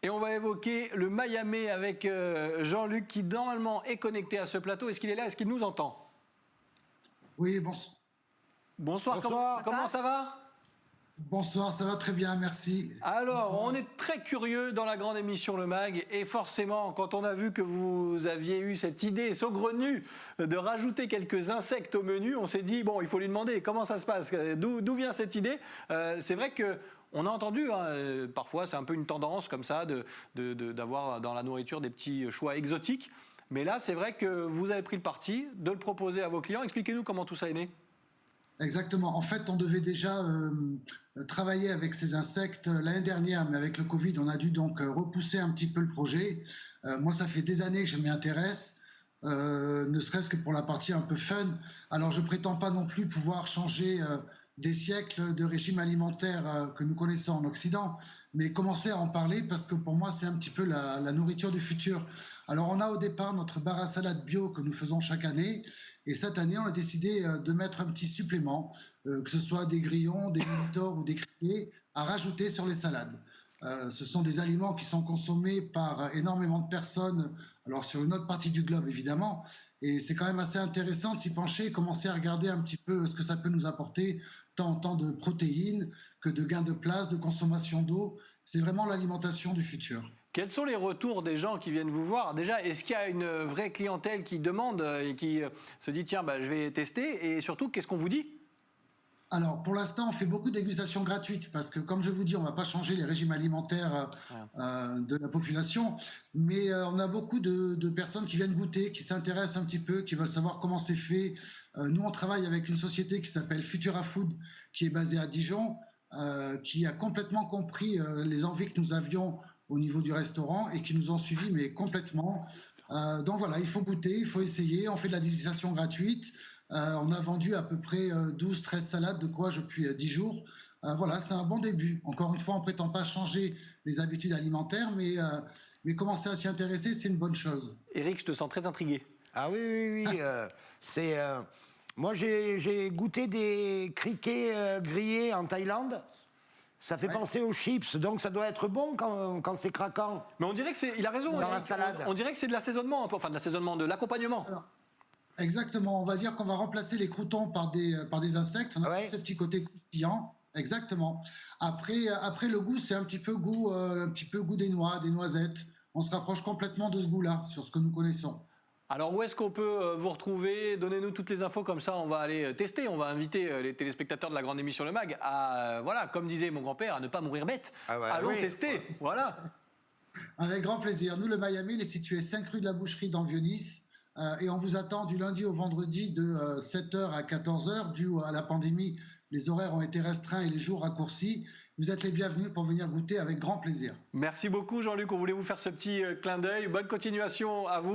Et on va évoquer le Mayamé avec Jean-Luc qui normalement est connecté à ce plateau. Est-ce qu'il est là? Est-ce qu'il nous entend? Oui, bonsoir. Bonsoir, comment ça va? Bonsoir, ça va très bien, merci. Alors, Bonsoir. on est très curieux dans la grande émission Le Mag et forcément, quand on a vu que vous aviez eu cette idée saugrenue de rajouter quelques insectes au menu, on s'est dit, bon, il faut lui demander comment ça se passe, d'où vient cette idée. C'est vrai que on a entendu, hein, parfois c'est un peu une tendance comme ça d'avoir dans la nourriture des petits choix exotiques. Mais là, c'est vrai que vous avez pris le parti de le proposer à vos clients. Expliquez-nous comment tout ça est né. Exactement. En fait, on devait déjà travailler avec ces insectes l'année dernière, mais avec le Covid, on a dû donc repousser un petit peu le projet. Moi, ça fait des années que je m'y intéresse, ne serait-ce que pour la partie un peu fun. Alors, je prétends pas non plus pouvoir changer des siècles de régime alimentaire que nous connaissons en Occident, mais commencer à en parler parce que pour moi, c'est un petit peu la nourriture du futur. Alors, on a au départ notre bar à salade bio que nous faisons chaque année. Et cette année, on a décidé de mettre un petit supplément, que ce soit des grillons, des monitors ou des criquets, à rajouter sur les salades. Ce sont des aliments qui sont consommés par énormément de personnes, alors sur une autre partie du globe évidemment, et c'est quand même assez intéressant de s'y pencher et commencer à regarder un petit peu ce que ça peut nous apporter, tant de protéines que de gains de place, de consommation d'eau. C'est vraiment l'alimentation du futur. Quels sont les retours des gens qui viennent vous voir? Déjà, est-ce qu'il y a une vraie clientèle qui demande et qui se dit tiens, je vais tester? Et surtout, qu'est-ce qu'on vous dit? Alors, pour l'instant, on fait beaucoup de dégustations gratuites parce que, comme je vous dis, on ne va pas changer les régimes alimentaires de la population, mais on a beaucoup de personnes qui viennent goûter, qui s'intéressent un petit peu, qui veulent savoir comment c'est fait. Nous, on travaille avec une société qui s'appelle Futura Food, qui est basée à Dijon, qui a complètement compris les envies que nous avions au niveau du restaurant et qui nous ont suivis, mais complètement. Donc voilà, il faut goûter, il faut essayer. On fait de la dégustation gratuite. On a vendu à peu près 12-13 salades de courge depuis 10 jours. Voilà, c'est un bon début. Encore une fois, on ne prétend pas changer les habitudes alimentaires, mais commencer à s'y intéresser, c'est une bonne chose. Eric, je te sens très intrigué. Ah oui. Moi, j'ai goûté des criquets grillés en Thaïlande. Ça fait penser aux chips, donc ça doit être bon quand c'est craquant. Mais on dirait que c'est... Il a raison. Dans la salade. On dirait que c'est de l'assaisonnement, enfin de l'assaisonnement, de l'accompagnement. Exactement, on va dire qu'on va remplacer les croûtons par des insectes. On a ce petit côté croustillant. Exactement. Après le goût, c'est un petit peu goût des noix, des noisettes. On se rapproche complètement de ce goût-là, sur ce que nous connaissons. Alors où est-ce qu'on peut vous retrouver? Donnez-nous toutes les infos, comme ça on va aller tester. On va inviter les téléspectateurs de la grande émission Le Mag à, voilà, comme disait mon grand-père, à ne pas mourir bête. Allons tester, voilà. Avec grand plaisir. Nous, le Mayamé, il est situé 5 rue de la Boucherie dans Vieux-Nice. Et on vous attend du lundi au vendredi de 7h à 14h. Dû à la pandémie, les horaires ont été restreints et les jours raccourcis. Vous êtes les bienvenus pour venir goûter avec grand plaisir. Merci beaucoup Jean-Luc, on voulait vous faire ce petit clin d'œil. Bonne continuation à vous.